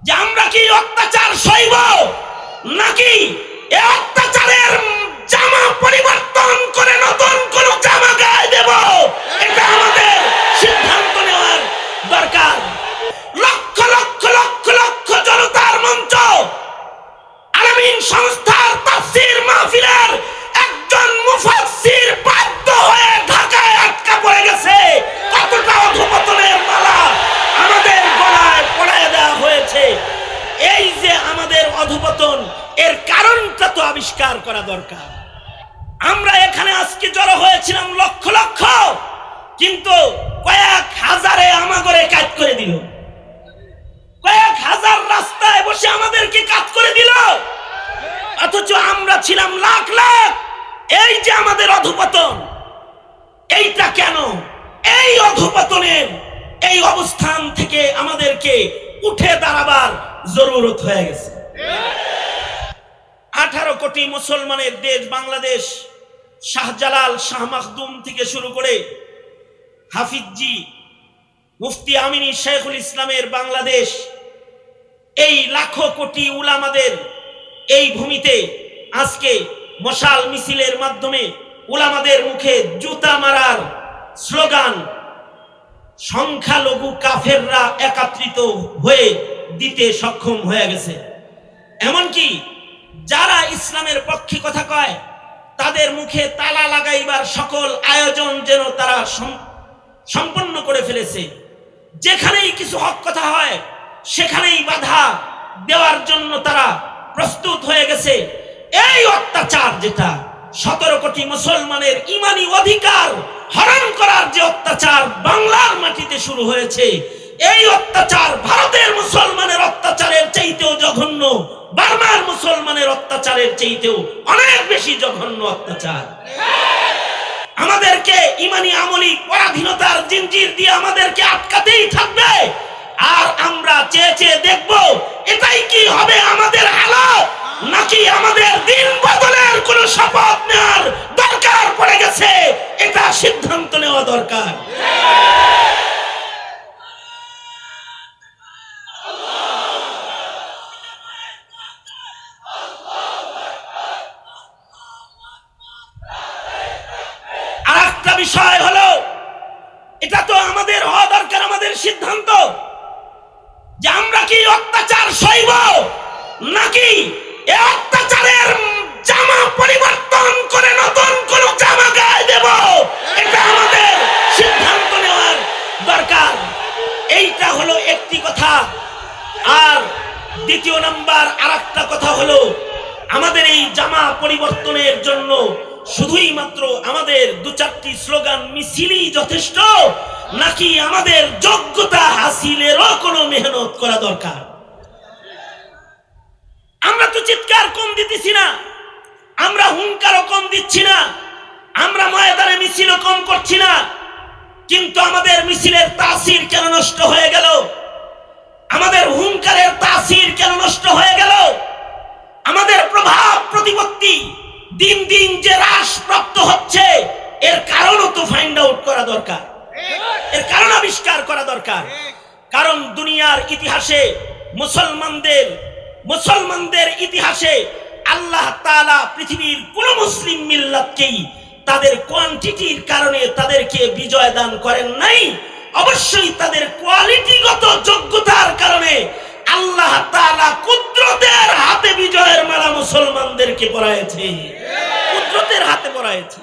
যে আমরা কি অত্যাচার সইব নাকি এই অত্যাচারের জামা পরিবর্তন করে নতুন কোন জামা গায়ে দেব, এটা আমাদের সিদ্ধান্ত নেওয়ার দরকার। লক্ষ লক্ষ লক্ষ লক্ষ জনতার মঞ্চ আলামিন সংস্থার তাফসীর মাহফিলের একজন মুফাসসির বাধ্য হয়ে ঢাকায় আটকা পড়ে গেছে। কতটা অধঃপতনের মালা আমাদের গলায় পড়ায় দেওয়া হয়েছে। এই যে আমাদের অধঃপতন, এর কারণটা তো আবিষ্কার করা দরকার। আমরা এখানে আজকে জড়ো হয়েছিলাম লক্ষ লক্ষ, কিন্তু কয়েক হাজারে আমাগরে কাজ করে দিল, কয়েক হাজার রাস্তায় বসে আমাদেরকে কাজ করে দিল, অথচ আমরা ছিলাম লাখ লাখ। এই যে আমাদের অধঃপতন, এইটা কেন? এই অধঃপতনের এই অবস্থান থেকে আমাদেরকে উঠে দাঁড়াবার জরুরত হয়ে গেছে। 18 কোটি মুসলমানের দেশ বাংলাদেশ, শাহজালাল, শাহ মাখদুম থেকে শুরু করে হাফিজজি, মুফতি আমিনী, শেখুল ইসলামের বাংলাদেশ, এই লাখো কোটি উলামাদের এই ভূমিতে আজকে মশাল মিছিলের মাধ্যমে উলামাদের মুখে জুতা মারার স্লোগান সংখ্যালঘু কাফেররা একত্রিত হয়ে দিতে সক্ষম হয়ে গেছে। এমনকি যারা ইসলামের পক্ষে কথা কয় তাদের মুখে তালা লাগাইবার সকল আয়োজন যেন তারা সম্পন্ন করে ফেলেছে। যেখানেই কিছু হক কথা হয় সেখানেই বাধা দেওয়ার জন্য তারা প্রস্তুত হয়ে গেছে। এই অত্যাচার, যেটা 17 কোটি মুসলমানের ইমানি অধিকার হরণ করার যে অত্যাচার বাংলার মাটিতে শুরু হয়েছে, এই অত্যাচার ভারতের মুসলমানের অত্যাচারের চাইতেও জঘন্য, বার্মার মুসলমানের অত্যাচারের চাইতেও অনেক বেশি জঘন্য অত্যাচার। আমাদেরকে ইমানি আমলি পরাধীনতার জিঞ্জির দিয়ে আমাদেরকে আটকাতেই থাকবে। আর আমরা চেয়ে চেয়ে দেখব এটাই কি হবে আমাদের হালত, নাকি আমাদের দিন বদলের কোন শপথ নেওয়ার দরকার পড়ে গেছে, এটা সিদ্ধান্ত নেওয়া দরকার। আর একটা বিষয় হলো, এটা তো আমাদের হওয়া দরকার, আমাদের সিদ্ধান্ত যে আমরা কি অত্যাচার সইব নাকি এই অত্যাচারের জামা পরিবর্তন করে নতুন কোন জামা গায়ে দেব, এটা আমাদের সিদ্ধান্ত নেওয়ার দরকার। এইটা হলো একটি কথা। আর দ্বিতীয় নাম্বার আরেকটা কথা হলো, আমাদের এই জামা পরিবর্তনের জন্য শুধুই মাত্র আমাদের 2-4টি স্লোগান মিছিলই যথেষ্ট, নাকি আমাদের যোগ্যতা হাসিলেরও কোনো মেহনত করা দরকার? আমরা তো চিৎকার কম দিতেছি না, আমরা হুঙ্কারও কম দিচ্ছি না, আমরা ময়দানে মিছিলও কম করছি না, কিন্তু আমাদের মিছিলের তাসির কেন নষ্ট হয়ে গেল? আমাদের হুঙ্কারের তাসির কেন নষ্ট হয়ে গেল? আমাদের প্রভাব প্রতিপত্তি দিন দিন যে হ্রাস প্রাপ্ত হচ্ছে, এর কারণও তো ফাইন্ড আউট করা দরকার, এর কারণ আবিষ্কার করা দরকার। কারণ দুনিয়ার ইতিহাসে মুসলমানদের ইতিহাসে আল্লাহ তাআলা পৃথিবীর কোন মুসলিম মিল্লাতকেই তাদের কোয়ান্টিটির কারণে তাদেরকে বিজয় দান করেন নাই, অবশ্যই তাদের কোয়ালিটিগত যোগ্যতার কারণে আল্লাহ তাআলা কুদরতের হাতে বিজয়ের মালা মুসলমানদেরকে পরাইছে, কুদরতের হাতে পরাইছে।